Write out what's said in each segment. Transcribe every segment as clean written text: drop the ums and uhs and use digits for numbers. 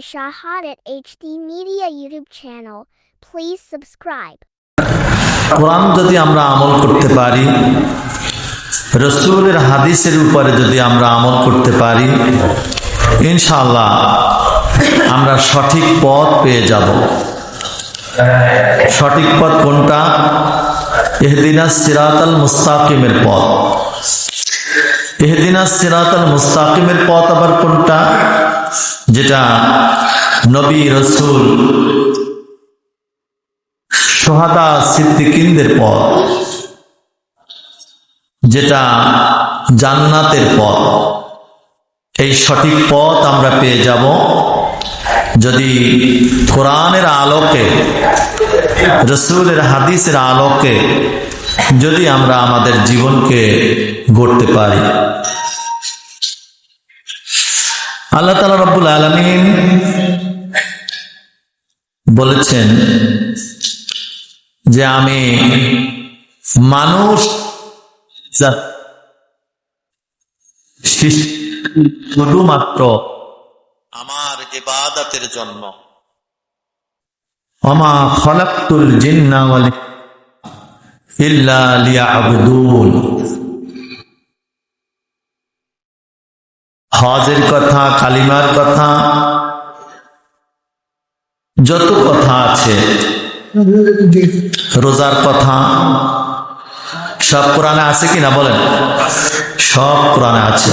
Shahadat HD Media YouTube channel. Please subscribe. কোরআন যদি আমরা আমল করতে পারি, রাসূলের হাদিসের উপরে যদি আমরা আমল করতে পারি, ইনশাআল্লাহ আমরা সঠিক পথ পেয়ে যাব। সঠিক পথ কোনটা? ইহদিনাস সিরাতাল মুস্তাকিমের পথ। ইহদিনাস সিরাতাল মুস্তাকিমের পথ আবার কোনটা? যেটা নবী, রাসূল, শুহাদা, সিদ্দিকিনদের পথ, যেটা জান্নাতের পথ। এই সঠিক পথ আমরা পেয়ে যাব যদি কোরআনের আলোকে, রাসূলের হাদিসের আলোকে যদি আমরা আমাদের জীবনকে গড়তে পারি। আল্লাহ তাআলা রব্বুল আলামিন বলেছেন যে আমি মানুষ শুধুমাত্র আমার ইবাদতের জন্য, ওমা খালাকতুল জিন্না ওয়াল ইল্লা লিয়াবুদুন। হজের কথা, কালিমার কথা, যত কথা আছে, রোজার কথা, সব কোরআনে আছে কিনা বলেন? সব কোরআনে আছে।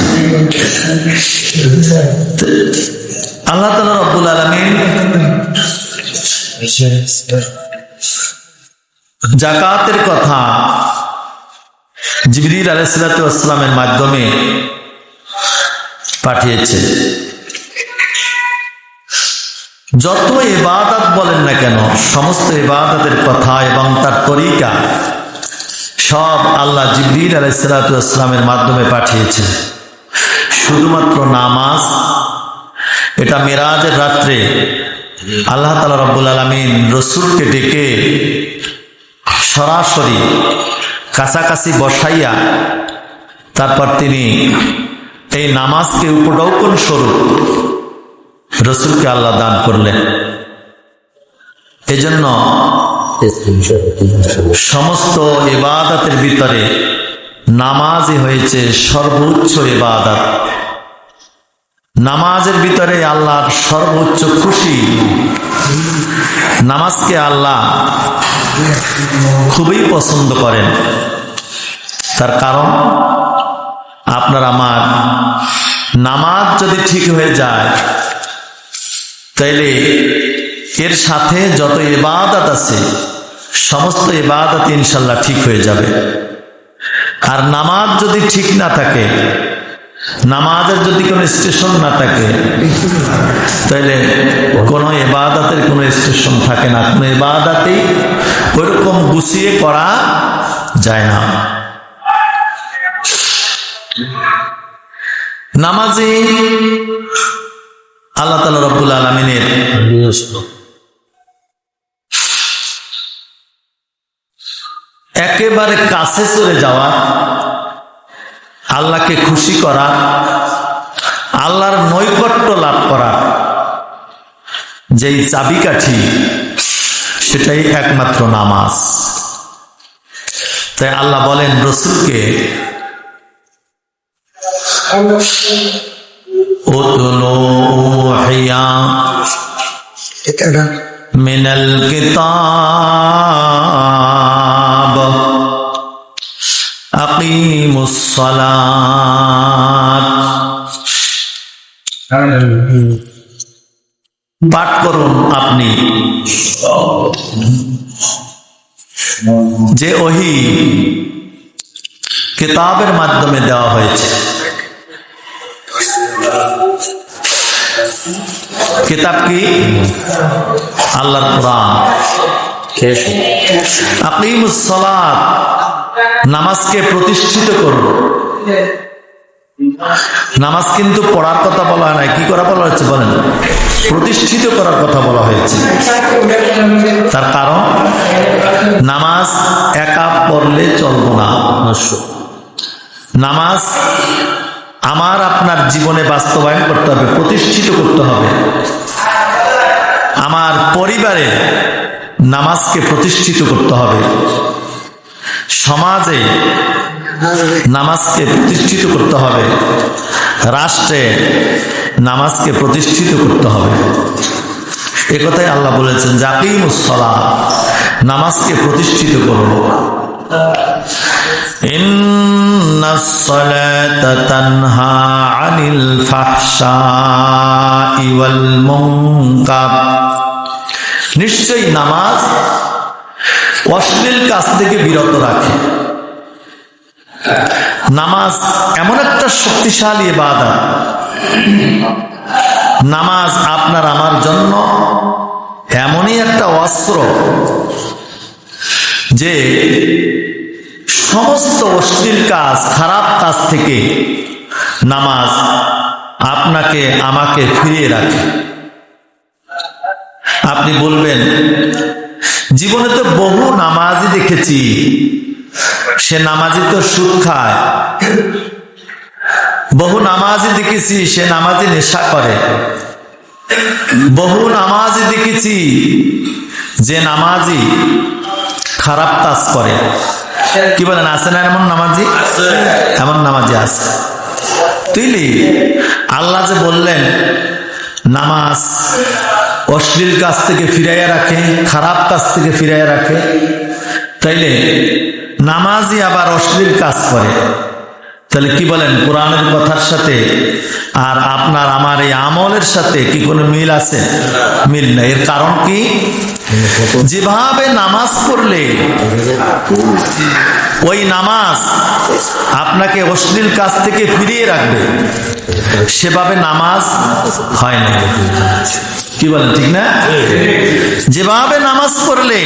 আল্লাহ তাআলা রব্বুল আলামিন যাকাতের কথা জিবরিল আলাইহিস সালাতু ওয়াস সালামের মাধ্যমে পাঠিয়েছে। যত ইবাদত বলেন না কেন, সমস্ত ইবাদতের কথা এবং তার তরিকা সব আল্লাহ জিবরিল আলাইহিস সালাতু ওয়াস সালামের মাধ্যমে পাঠিয়েছে। শুধুমাত্র নামাজ, এটা মিরাজের রাত্রে আল্লাহ তাআলা রব্বুল আলামিন রাসূলকে ডেকে সরাসরি কাছাকাছি বসাইয়া তারপর তিনি এই নামাজকে উপঢৌকন স্বরূপ রাসূলকে আল্লাহ দান করলেন। এজন্য সমস্ত ইবাদতের ভিতরে নামাজই হয়েছে সর্বোচ্চ ইবাদত। নামাজের ভিতরে আল্লাহর সর্বোচ্চ খুশি। নামাজকে আল্লাহ খুবই পছন্দ করেন। তার কারণ আপনার আমার নামাজ যদি ঠিক হয়ে যায়, তাইলে এর সাথে যত ইবাদত আছে সমস্ত ইবাদত ইনশাআল্লাহ ঠিক হয়ে যাবে। আর নামাজ যদি ঠিক না থাকে, নামাজের যদি কোনো স্টেশন না থাকে, তাহলে কোনো ইবাদতের কোনো স্টেশন থাকে না। কোনো ইবাদতেই ওইরকম গুছিয়ে করা যায় না। নামাজি আল্লাহ তাআলা রব্বুল আলামিনের একেবারে কাছে চলে যাওয়া, আল্লাহকে খুশি করা, আল্লাহর নৈকট্য লাভ করা যেই চাবিকাঠি, সেটাই একমাত্র নামাজ। তাই আল্লাহ বলেন রাসূলকে, উতলু উহিয়া মিনাল কিতাব আকিমুস সালাত। পাঠ করুন আপনি যে ওহী কিতাবের মাধ্যমে দেওয়া হয়েছে। কিতাব কি? আল্লাহর কোরআন। আকিমুস সালাত, নামাজকে প্রতিষ্ঠিত করুন। নামাজ কিন্তু পড়ার কথা বলা হয় না, কি করা বলা হয়েছে বলেন? প্রতিষ্ঠিত করার কথা বলা হয়েছে। তার কারণ নামাজ একা পড়লে চলবে না। নামাজ আমার আপনার জীবনে বাস্তবায়ন করতে হবে, প্রতিষ্ঠিত করতে হবে। আমার পরিবারে নামাজকে প্রতিষ্ঠিত করতে হবে, সমাজে নামাজকে প্রতিষ্ঠিত করতে হবে, রাষ্ট্রে নামাজকে প্রতিষ্ঠিত করতে হবে। একথাই আল্লাহ বলেছেন যে আকিমুস সালাহ, নামাজকে প্রতিষ্ঠিত করো। ইন্নাস সালাতা তানহা আনিল ফাহশাই ওয়াল মুনকার, নিশ্চয়ই নামাজ অশ্লীল কাজ থেকে বিরত রাখে। নামাজ এমন একটা শক্তিশালী ইবাদত, নামাজ আপনার আমার জন্য এমনই একটা অস্ত্র যে সমস্ত অশ্লীল কাজ, খারাপ কাজ থেকে নামাজ আপনাকে আমাকে ফিরিয়ে রাখে। আপনি বলবেন, জীবনে তো বহু নামাজি দেখেছি, সে নামাজি তো সুদ খায়। বহু নামাজি দেখেছি, সে নামাজি নেশা করে। বহু নামাজি দেখেছি, যে নামাজি খারাপ কাজ করে। কি বলেন, আছে না এমন নামাজি? এমন নামাজি আছে। তুইলি আল্লাহ যে বললেন নামাজ অশ্লীল কাজ থেকে ফিরাইয়া রাখে, খারাপ কাজ থেকে ফিরাইয়া রাখে, তাইলে নামাজি আবার অশ্লীল কাজ করে, তাহলে কি বলেন, কোরআনের কথার সাথে আর আপনার আমার এই আমলের সাথে কি কোনো মিল আছে? মিল নাই। এর কারণ কি? যেভাবে নামাজ পড়লে ওই নামাজ আপনাকে অশ্লীল কাজ থেকে ফিরিয়ে রাখবে, সেভাবে নামাজ হয় না। কি বলেন, ঠিক না? যেভাবে নামাজ পড়লে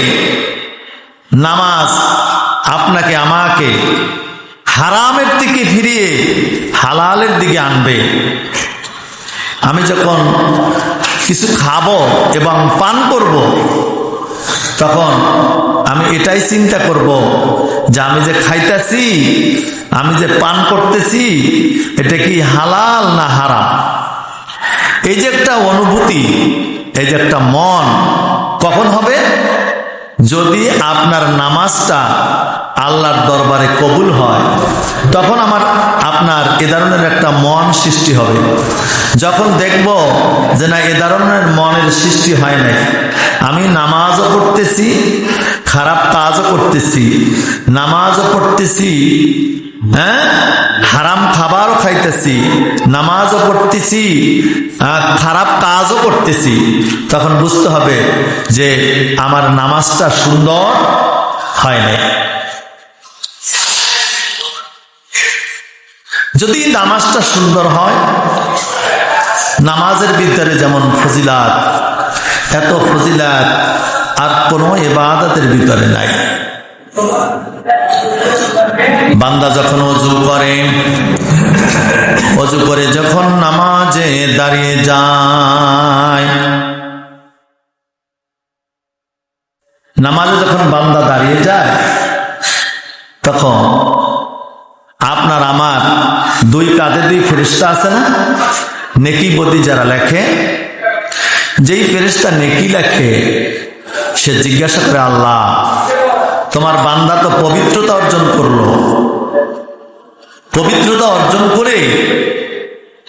নামাজ আপনাকে আমাকে হারামের থেকে ফিরিয়ে হালালের দিকে আনবে। আমি যখন কিছু খাবো এবং পান করব, তখন আমি এটাই চিন্তা করব যে আমি যে খাইতেছি, আমি যে পান করতেছি, এটা কি হালাল না হারাম। এই যে একটা অনুভূতি, এই যে একটা মন কখন হবে? যদি আপনার নামাজটা আল্লাহর দরবারে কবুল হয়, তখন আপনার এ ধরনের একটা মন সৃষ্টি হবে। যখন দেখব যে না, এ ধরনের মনের সৃষ্টি হয় নাই, আমি নামাজও পড়তেছি, খারাপ কাজও করতেছি, নামাজও পড়তেছি, হ্যাঁ, হারাম খাবারও খাইতেছি, নামাজও পড়তেছি, খারাপ কাজও করতেছি, তখন বুঝতে হবে যে আমার নামাজটা সুন্দর হয় নাই। যদি নামাজটা সুন্দর হয়, নামাজের ভিতরে যেমন ফজিলাত, এত ফজিলাত আর কোনো ইবাদতের ভিতরে নাই। বান্দা যখন ওযু করে যখন নামাজে দাঁড়িয়ে যায়, নামাজে যখন বান্দা দাঁড়িয়ে যায়, তখন আপনার আমার দুই কাঁধে দুই ফেরেশতা আছে না, নেকি বদি যারা লেখে, যেই ফেরেশতা নেকি লেখে, সে জিজ্ঞাসা করে, আল্লাহ তোমার বান্দা তো পবিত্রতা অর্জন করলো, পবিত্রতা অর্জন করে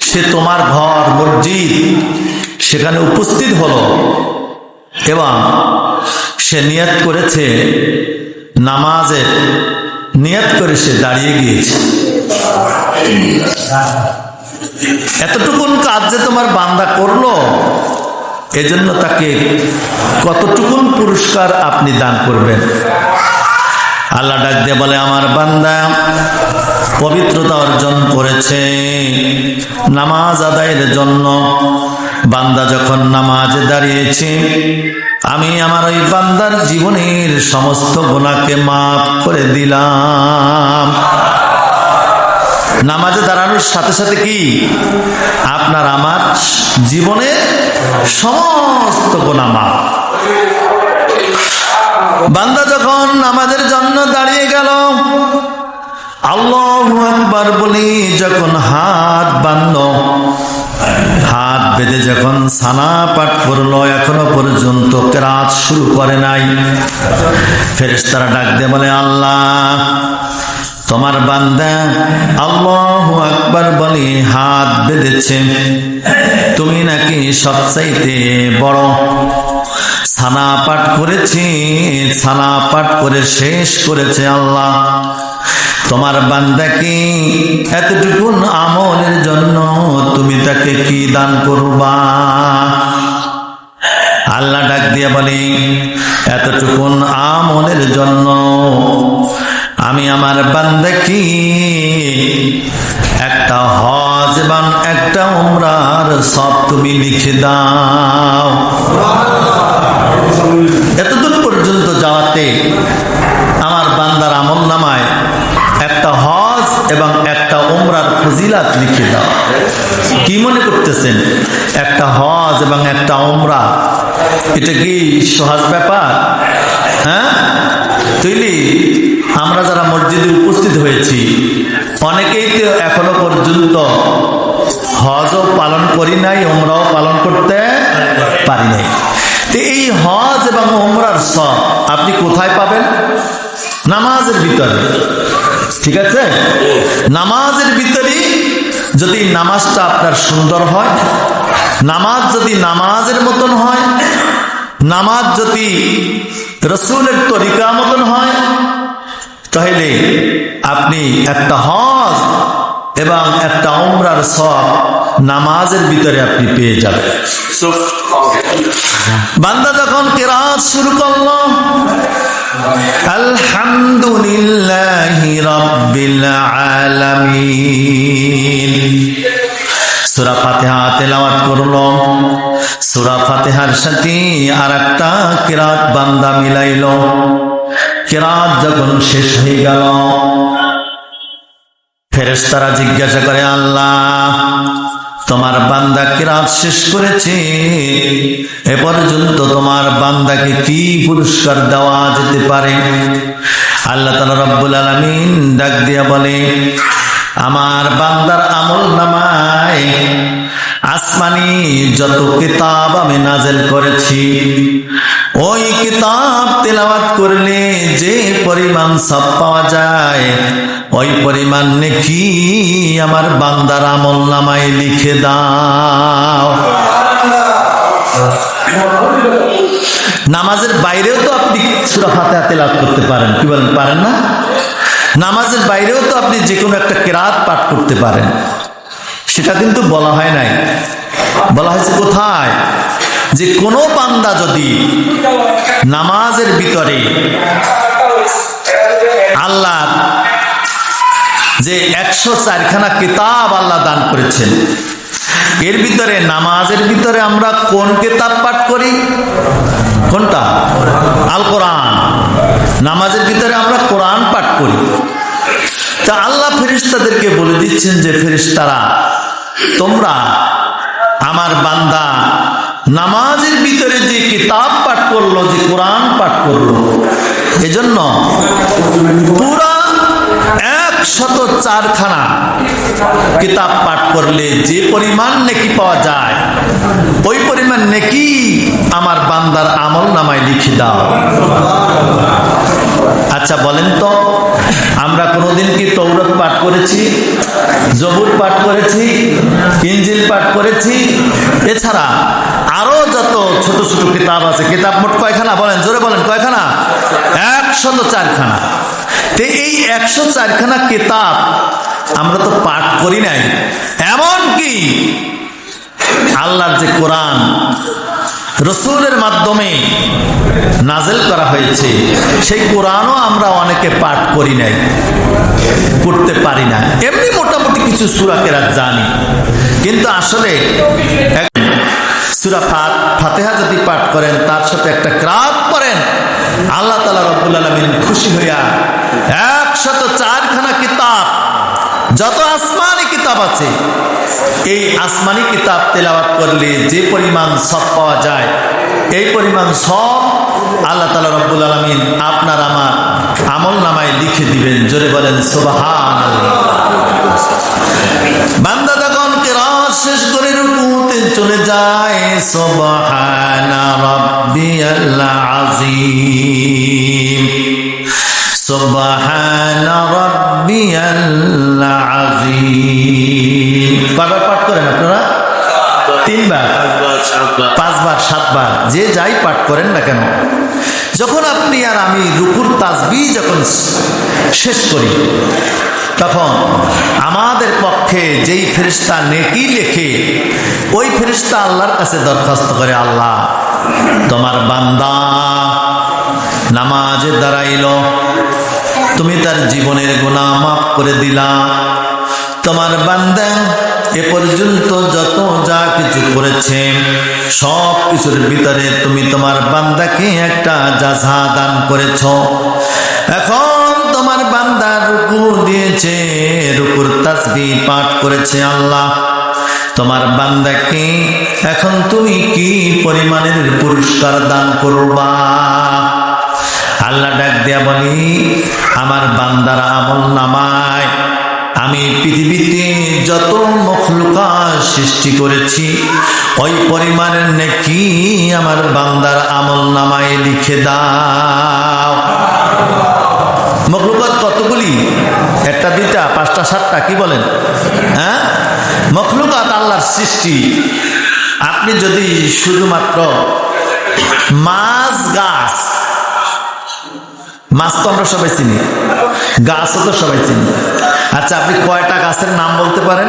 সে তোমার ঘর মসজিদ সেখানে উপস্থিত হলো এবং সে নিয়ত করেছে, নামাজের নিয়ত করে সে দাঁড়িয়ে গিয়েছে। এতটুকুন কাজ যে তোমার বান্দা করলো, এজন্য তাকে কতটুকুন পুরস্কার আপনি দান করবেন? আল্লাহ ডাক দিয়ে বলে, আমার বান্দা পবিত্রতা অর্জন করেছে নামাজ আদায়ের জন্য। বান্দা যখন নামাজে দাঁড়িয়েছে, আমি আমার ওই বান্দার জীবনের সমস্ত গুনাহকে মাফ করে দিলাম। নামাজে দাঁড়ানোর সাথে সাথে কি আপনার আমার জীবনে সমস্ত গুনাহ মাফ। বান্দা যখন নামাজের জন্য দাঁড়িয়ে গেল, আল্লাহু আকবার বলে যখন হাত বাঁধলো, হাত বেঁধে যখন সানা পাঠ করলো, এখনো পর্যন্ত কেরাত শুরু করে নাই। ফেরেশতারা ডাক দিয়ে বলে, আল্লাহ তোমার বান্দা আল্লাহু আকবার বলে হাত বেঁধেছে, তুমি নাকি সবচাইতে বড়। সানা পাঠ করেছে, সানা পাঠ করে শেষ করেছে। আল্লাহ তোমার বান্দাকে এতটুকুন আমলের জন্য তুমি তাকে কি দান করবা? আল্লাহ ডাক দিয়া বলে, এতটুকুন আমলের জন্য আমি আমার বান্দাকে একটা হজ এবং একটা উমরার সব তুমি লিখে দাও। এতদূর পর্যন্ত যাওয়াতে আমার বান্দার আমল নামায় একটা হজ এবং একটা উমরার ফজিলাত লিখে দাও। কি মনে করতেছেন একটা হজ এবং একটা উমরা এটা কি সহজ ব্যাপার? হ্যাঁ, তৈরি আমরা যারা মসজিদে উপস্থিত হয়েছি অনেকেই তো এখনো পর্যন্ত হজও পালন করি নাই, উমরাও পালন করতে পারি নাই। তো এই হজ এবং উমরার সব আপনি কোথায় পাবেন? নামাজের ভিতরে। ঠিক আছে, নামাজের ভিতরে যদি নামাজটা আপনার সুন্দর হয়, নামাজ যদি নামাজের মতন হয়, নামাজ যদি রসুলের তরিকা মতন হয়, তাহলে আপনি একটা হজ এবং একটা উমরার সব নামাজের ভিতরে আপনি পেয়ে যাবেন। বান্দা যখন কিরাত শুরু করলো, আলহামদুলিল্লাহি রাব্বিল আলামিন সূরা ফাতিহা তেলাওয়াত করলো। সূরা ফাতিহার সাথে আরেকটা কিরাত বান্দা মিলাইলো। কিরাত যখন শেষ হয়ে গেল, ফেরেশতারা জিজ্ঞাসা করে, আল্লাহ তোমার বান্দা কিরাত শেষ করেছে, এ পর্যন্ত তোমার বান্দাকে কি পুরস্কার দেওয়া যেতে পারে? আল্লাহ তাআলা রব্বুল আলামিন ডাক দিয়া বলে, আমার বান্দার আমল নামায় আসমানি যত কিতাব আমি নাযিল করেছি, ওই কিতাব তেলাওয়াত করলে যে পরিমাণ সওয়াব পাওয়া যায়, ওই পরিমাণ নেকি আমার বান্দার আমল নামায় লিখে দাও। নামাজের বাইরেও তো আপনি সূরা ফাতিহা তেলাওয়াত করতে পারেন, কি বলেন পারেন না? নামাজের বাইরেও তো আপনি যে কোনো একটা কিরাত পাঠ করতে পারেন, সেটা কিন্তু বলা হয় নাই। বলা হয়েছে কোথায়? যে কোনো বান্দা যদি নামাজের ভিতরে আল্লাহ যে 104 খানা কিতাব আল্লাহ দান করেছেন, এর ভিতরে নামাজের ভিতরে আমরা কোন কিতাব পাঠ করি? কোনটা? আল কোরআন। নামাজের ভিতরে আমরা কোরআন পাঠ করি। তা আল্লাহ ফেরেশতাদেরকে বলে দিচ্ছেন যে ফেরেশতারা, তোমরা আমার বান্দা নামাজের ভিতরে যে কিতাব পাঠ করলো, যে কোরআন পাঠ করলো, এজন্য পুরা 104 খানা কিতাব পাঠ করলে যে পরিমাণ নেকি পাওয়া যায়, ওই পরিমাণ নেকি আমার বান্দার আমল নামায় লিখে দাও। আচ্ছা বলেন তো, আমরা কোনোদিন কি তৌরাত পাঠ করেছি, জবুর পাঠ করেছি, ইনজিল পাঠ করেছি? এছাড়া আরো যত ছোট ছোট কিতাব আছে, কিতাব মোট কয়খানা বলেন, জোরে বলেন কয়খানা? 104 খানা। তো এই 104 খানা কিতাব আমরা তো পাঠ করি নাই। এমন কি আল্লাহর যে কোরআন রসুলের মাধ্যমে নাযিল করা হয়েছে, সেই কোরআনও আমরা অনেকে পাঠ করি নাই, করতে পারি না। এমনি মোটামুটি কিছু সূরা কেরাত জানি, কিন্তু আসলে সূরা ফাতিহা যদি পাঠ করেন, তার সাথে একটা কিরাত পড়েন, আল্লাহ তাআলা রব্বুল আলামিন খুশি হইয়া 104 খানা কিতাব, যত আসমানি কিতাব আছে, এই আসমানি কিতাব তেলাওয়াত করলে যে পরিমাণ সওয়াব পাওয়া যায়, এই পরিমাণ সওয়াব আল্লাহ তাআলা রব্বুল আলামিন আপনার আমার আমল নামায় লিখে দিবেন। জোরে বলেন সুবহানাল্লাহ। বান্দা যখন কিরাত শেষ করে রুকুতে চলে যায়, সুবহানা রাব্বিয়াল আযীম, সুবহানা রাব্বিয়াল আযীম। কয়বার পাঠ করেন আপনারা? 3 বার, 5 বার, 7 বার, যে যাই পাঠ করেন না কেন। যখন আপনি আর আমি রুকুর তাসবিহ যখন শেষ করি, তখন আমাদের পক্ষে যেই ফেরেশতা নেকি লেখে, ওই ফেরেশতা আল্লাহর কাছে দরখাস্ত করে, আল্লাহ তোমার বান্দা নামাজে দাঁড়াইল, তুমি তার জীবনের গুনাহ মাফ করে দিলা। তোমার বান্দা এ পর্যন্ত যত যা কিছু করেছে সব কিছুর ভিতরে তুমি তোমার বান্দাকে একটা জাযা দান করেছ। এখন তোমার বান্দা রুকু দিয়েছে, রুকুর তাসবিহ পাঠ করেছে, আল্লাহ তোমার বান্দাকে এখন তুমি কি পরিমাণের পুরস্কার দান করবা? আল্লাহ ডাক দিয়া বলি, আমার বান্দার আমল নামায় আমি পৃথিবীতে যত মখলুকাত সৃষ্টি করেছি ওই পরিমাণের নেকি আমার বান্দার আমল নামায় লিখে দাও। মখলুকাত কতগুলি? 1টা 2টা 5টা 7টা, কি বলেন? হ্যাঁ, মখলুকাত আল্লাহর সৃষ্টি। আপনি যদি শুধুমাত্র মাছ, গাছ, মাছ তো আমরা সবাই চিনি, গাছও তো সবাই চিনি। আচ্ছা, আপনি কয়টা গাছের নাম বলতে পারেন?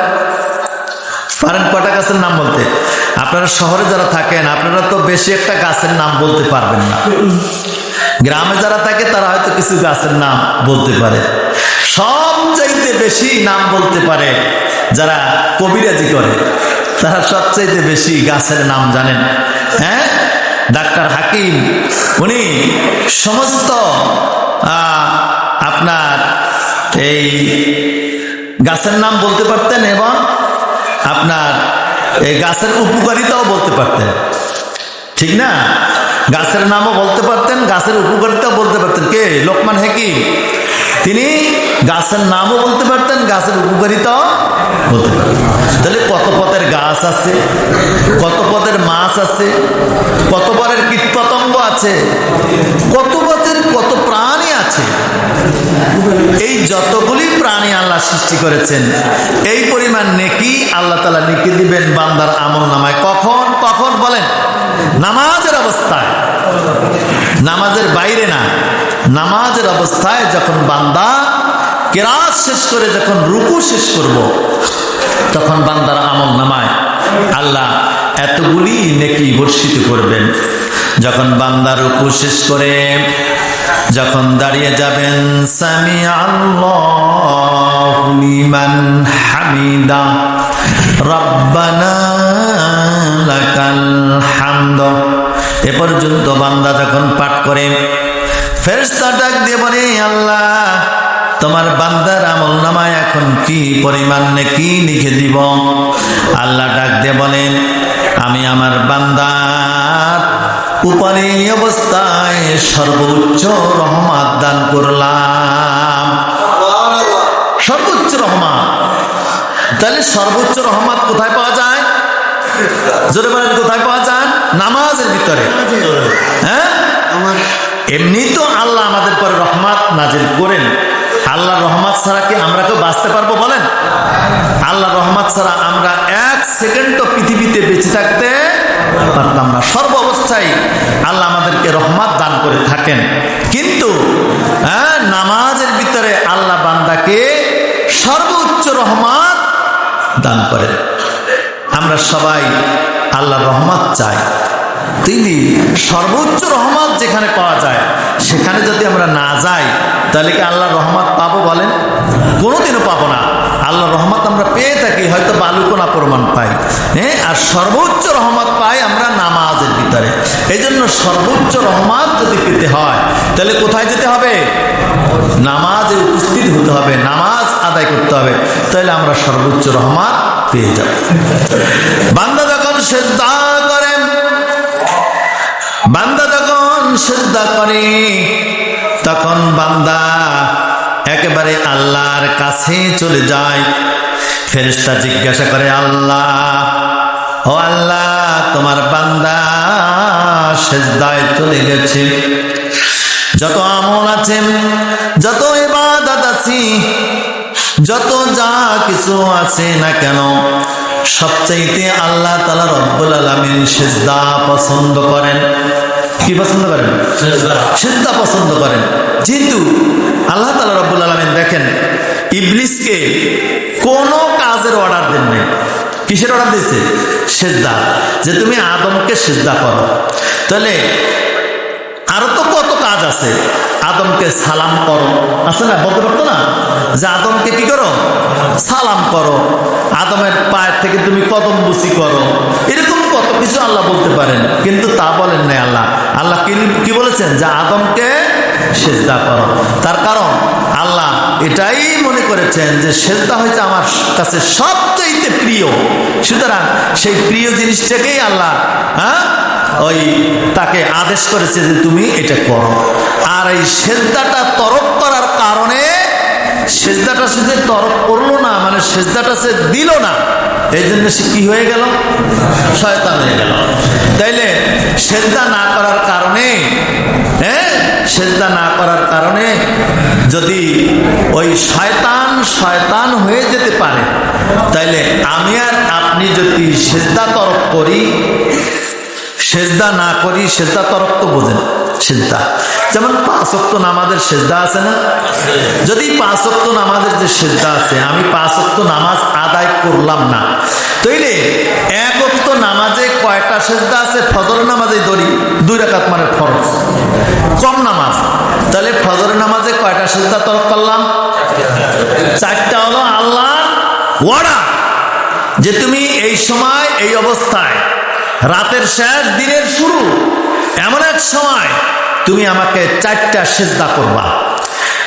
কয়টা গাছের নাম বলতে? আপনারা শহরে যারা থাকেন আপনারা তো বেশি একটা গাছের নাম বলতে পারবেন না। গ্রামে যারা থাকে তারা হয়তো কিছু গাছের নাম বলতে পারে। সবচাইতে বেশি নাম বলতে পারে যারা কবিরাজি করে, তারা সবচাইতে বেশি গাছের নাম জানেন। হ্যাঁ, ডাক্তার হাকিম উনি সমস্ত আপনার এই গাছের নাম বলতে পারতেন এবং আপনার এই গাছের উপকারিতাও বলতে পারতেন, ঠিক না? গাছের নামও বলতে পারতেন, গাছের উপকারিতাও বলতে পারতেন। কে? লোকমান হাকিম। তিনি গাছের নামও বলতে পারতেন, গাছের উপকারিতাও বলতে পারতেন। তাহলে কত পদের গাছ আছে, কত পদের মাছ আছে, কত পদের কীটপতঙ্গ আছে, কত পদের কত প্রাণী আছে। এই যতগুলি প্রাণী আল্লাহ সৃষ্টি করেছেন এই পরিমাণ নেকি আল্লাহ তাআলা নেকি দিবেন বান্দার আমল নামায়। কখন কখন বলেন? নামাজের অবস্থায়, নামাজের বাইরে না। নামাজের অবস্থায় যখন বান্দা কিরাত শেষ করে যখন রুকু শেষ করব, তখন বান্দার আমল নামায় আল্লাহ এতগুলি নেকি বর্ষিত করবেন। যখন বান্দা রুকু শেষ করে যখন দাঁড়িয়ে যাবেন, সামি আল্লাহু লিমান হামিদা রব্বানা লাকাল হামদ, এ পর্যন্ত বান্দা যখন পাঠ করে ফেরেশতা ডাক দিয়ে বলে, আল্লাহ তোমার বান্দার আমল নামায় এখন কি পরিমাণ নেকি লিখে দিব? আল্লাহ ডাক দিয়ে বলেন, আমি আমার বান্দার উপরে অবস্থায় সর্বোচ্চ রহমত দান করলাম। সর্বোচ্চ রহমত। তাহলে সর্বোচ্চ রহমত কোথায় পাওয়া যায়? জোরে বলেন, কোথায় পাওয়া যায়? নামাজের ভিতরে। হ্যাঁ, এমনি তো আল্লাহ আমাদের পরে রহমত নাজিল করেন। আল্লাহর রহমত ছাড়া কি আমরা কেউ বাঁচতে পারবো বলেন? আল্লাহর রহমত ছাড়া আমরা 1 সেকেন্ডও পৃথিবীতে বেঁচে থাকতে পারতাম না। সর্ব অবস্থায় আল্লাহ আমাদেরকে রহমত দান করে থাকেন, কিন্তু নামাজের ভিতরে আল্লাহ বান্দাকে সর্বোচ্চ রহমত দান করেন। আমরা সবাই আল্লাহর রহমত চাই, তিনি সর্বোচ্চ রহমত যেখানে পাওয়া যায় সেখানে যদি আমরা না যাই তাহলে কি আল্লাহর রহমত পাবো বলেন? কোনোদিনও পাবো না। আল্লাহর রহমত আমরা পেয়ে থাকি হয়তো বালুকণা প্রমাণ পাই, হ্যাঁ, আর সর্বোচ্চ রহমত পাই আমরা নামাজের ভিতরে। এই জন্য সর্বোচ্চ রহমত যদি পেতে হয় তাহলে কোথায় যেতে হবে? নামাজে উপস্থিত হতে হবে, নামাজ আদায় করতে হবে, তাহলে আমরা সর্বোচ্চ রহমত পেয়ে যাব। বান্দা যখন সিজদা করেন, বান্দা যখন সিজদা করে তখন বান্দা একেবারে আল্লাহর কাছে চলে যায়। ফেরেশতা জিজ্ঞাসা করে, আল্লাহ, ও আল্লাহ, তোমার বান্দা সিজদায় চলে গেছে। যত আমল আছে, যত ইবাদত আছে, যত যা কিছু আছে না কেন, সবচাইতে আল্লাহ তাআলা রব্বুল আলামিন সিজদা পছন্দ করেন। কি পছন্দ করেন? সিজদা পছন্দ করেন। যেহেতু আল্লাহ তাআলা রব্বুল আলামিন দেখেন, ইবলিসকে কোনো কাজের অর্ডার দেন নাই। কিসের অর্ডার দিয়েছে? সিজদা, যে তুমি আদমকে সিজদা করো। তাহলে আরো তো কত কাজ আছে। আদমকে সালাম করো, আছে না? বলতে পারতো না যে আদমকে কি করো? সালাম করো। আদমের পায়ের থেকে তুমি কদম বুসি করো। এরকম কত কিছু আল্লাহ বলতে পারেন, কিন্তু তা বলেন নাই আল্লাহ। আল্লাহ কি বলেছেন? যে আদমকে সিজদা করো। তার কারণ আল্লাহ এটাই মনে করেছেন যে সিজদা হয়েছে আমার কাছে সবচেয়ে প্রিয়। সুতরাং সেই প্রিয় জিনিসটাকেই আল্লাহ ওই তাকে আদেশ করেছে যে তুমি এটা করো। আর এই সিজদাটা তরক করার কারণে, সিজদাটা সে যে তরক করলো না, মানে সিজদাটা সে দিল না, এই জন্য সে কি হয়ে গেল? শয়তান হয়ে গেল। তাইলে সিজদা না করার কারণে, সিজদা না করার কারণে যদি ওই শয়তান হয়ে যেতে পারে, তাইলে আমি আর আপনি যদি সিজদা তরক করি, সিজদা না করি, সিজদা তরক তো বোঝেন। সিজদা যেমন 5 ওয়াক্ত নামাজের সিজদা আছে না? যদি 5 ওয়াক্ত নামাজের যে সিজদা আছে, আমি 5 ওয়াক্ত নামাজ আদায় করলাম না, তাইলে 1 ওয়াক্ত নামাজে কয়টা সিজদা আছে? ফজরের নামাজে ধরি 2 রাকাত মানে ফরজ, কম নামাজ। তাহলে ফজরের নামাজে কয়টা সিজদা তরক করলাম? 4টা হলো আল্লাহর ওয়াদা যে তুমি এই সময়, এই অবস্থায়, রাতের শেষ, দিনের শুরু, এমন এক সময় তুমি আমাকে 4টা সিজদা করবা।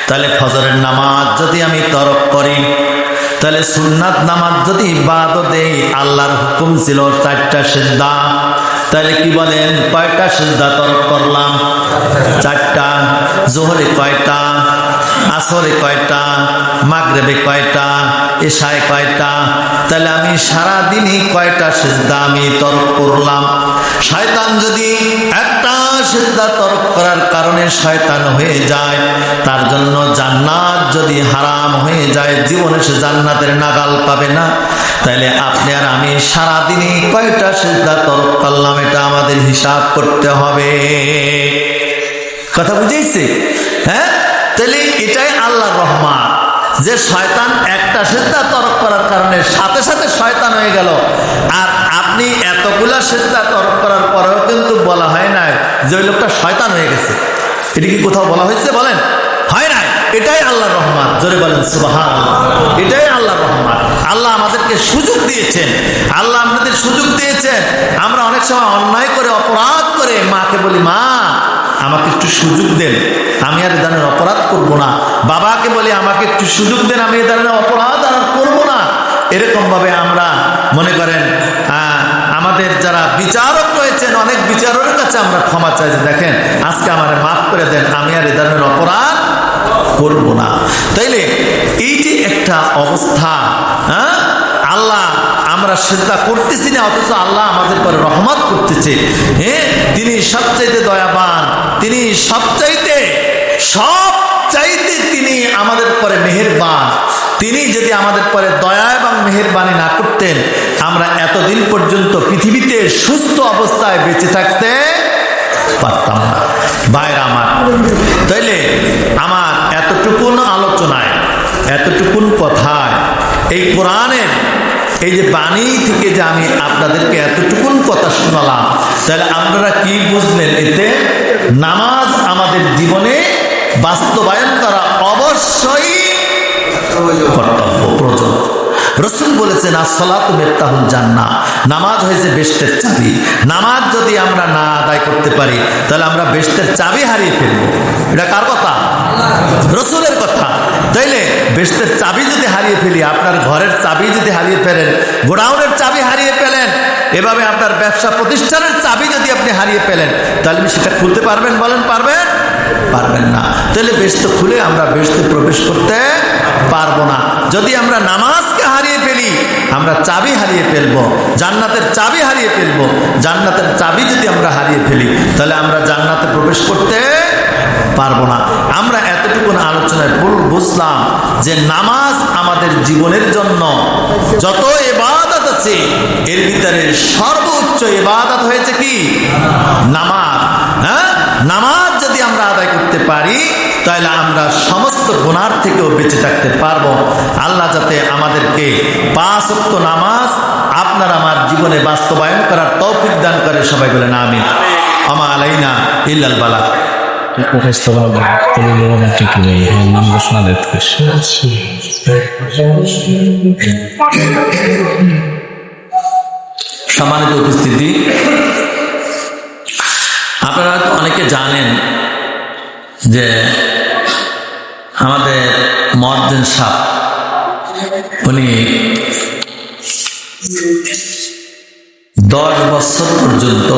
তাহলে ফজরের নামাজ যদি আমি তরক করি, তাহলে সুন্নাত নামাজ যদি বাদও দেই, আল্লাহর হুকুম ছিল 4টা সিজদা। তাহলে কি বলেন, কয়টা সিজদা তরক করলাম? 4টা। জোহরে কয়টা? আসরে কয়টা? মাগরিবে কয়টা? এশায় কয়টা? তাহলে আমি সারাদিনই কয়টা সিজদা আমি তরক করলাম? শয়তান যদি একটা সিজদা তরক করার কারণে শয়তান হয়ে যায়, তার জন্য জান্নাত যদি হারাম হয়ে যায়, জীবনে সে জান্নাতের নাগাল পাবে না। তাইলে আপনি আর আমি সারাদিনই কয়টা সিজদা তরক করলাম, এটা আমাদের হিসাব করতে হবে। কথা বুঝেছে? হ্যাঁ, তাহলে এটাই আল্লাহর রহমান যে শয়তান একটা সিজদা তরক করার কারণে সাথে সাথে শয়তান হয়ে গেল। আর আপনি এতগুলা সিজদা তরক করার পরেও কিন্তু বলা হয় না যে ওই লোকটা শয়তান হয়ে গেছে। এটা কি কোথাও বলা হয়েছে? বলেন, হয় নাই। এটাই আল্লাহর রহমান। জোরে বলেন সুবহানাল্লাহ। এটাই আল্লাহর রহমান। আল্লাহ আমাদেরকে সুযোগ দিয়েছেন, আল্লাহ আমাদের সুযোগ দিয়েছেন। আমরা অনেক সময় অন্যায় করে, অপরাধ করে মাকে বলি, মা আমাকে একটু সুযোগ দেন, আমি আর এ ধরনের অপরাধ করবো না। বাবাকে বলি, আমাকে একটু সুযোগ দেন, আমি এ ধরনের অপরাধ আর করবো না। এরকম ভাবে আমরা মনে করেন আমাদের যারা বিচারক রয়েছেন, অনেক বিচারকের কাছে আমরা ক্ষমা চাই যে দেখেন আজকে আমার মাফ করে দেন, আমি আর এ ধরনের অপরাধ করবো না। তাইলে এই যে একটা অবস্থা, আল্লাহ আমরা সিজদা করতেছি না, অথচ আল্লাহ আমাদের পরে রহমত করতেছে। তিনি সবচাইতে দয়াবান, তিনি সবচাইতে তিনি আমাদের পরে মেহেরবান। তিনি যদি আমাদের পরে দয়া এবং মেহেরবানি না করতেন, আমরা এতদিন পর্যন্ত পৃথিবীতে সুস্থ অবস্থায় বেঁচে থাকতে পারতাম না। ভাইরা আমার, তাইলে আমার এতটুকুন আলোচনায়, এতটুকুন কথায়, এই কোরআনের এই যে বাণী থেকে যে আমি আপনাদেরকে এতটুকুন কথা শোনালাম, তাহলে আপনারা কি বুঝলেন? এতে নামাজ আমাদের জীবনে বাস্তবায়ন করা অবশ্যই কর্তব্য, প্রয়োজন। রাসূল বলেছেন, আসসালাতু মিফতাহুল জান্নাহ, নামাজ হয়েছে বেহেশতের চাবি। নামাজ যদি আমরা না আদায় করতে পারি, তাহলে আমরা বেহেশতের চাবি হারিয়ে ফেলবো। এটা কার কথা? রাসূলের কথা। তাইলে বেহেশতের চাবি যদি হারিয়ে ফেলি, আপনার ঘরের চাবি যদি হারিয়ে ফেলেন, গোডাউনের চাবি হারিয়ে ফেলেন, এভাবে আপনার ব্যবসা প্রতিষ্ঠানের চাবি যদি আপনি হারিয়ে ফেলেন, তাহলে সেটা খুলতে পারবেন? বলেন, পারবেন? পারবেন না। তাহলে বেহেশত খুলে আমরা বেহেশতে প্রবেশ করতে পারবো না। যদি আমরা নামাজকে হারিয়ে ফেলি, আমরা চাবি হারিয়ে ফেলবো, জান্নাতের চাবি হারিয়ে ফেলবো। জান্নাতের চাবি যদি আমরা হারিয়ে ফেলি, তাহলে আমরা জান্নাতে প্রবেশ করতে পারবো না। আমরা এতটুকু আলোচনায় বুঝলাম যে নামাজ আমাদের জীবনের জন্য যত ইবাদত আছে, এর ভিতরে সর্বোচ্চ ইবাদত হয়েছে কি? নামাজ। হ্যাঁ, নামাজ যদি আমরা আদায় করতে পারি, তাহলে আমরা সমস্ত গুনাহ থেকেও বেঁচে থাকতে পারবো। আল্লাহ যাতে আমাদেরকে 5 ওয়াক্ত নামাজ আপনার আমার জীবনে বাস্তবায়ন করার তৌফিক দান করে। সবাই বলেন আমিন। আমা আলাইনা ইল্লাল বালাগ। সম্মানিত উপস্থিতি, আপনারা অনেকে জানেন যে আমাদের মুয়াজ্জিন সাহেব উনি 10 বছর পর্যন্ত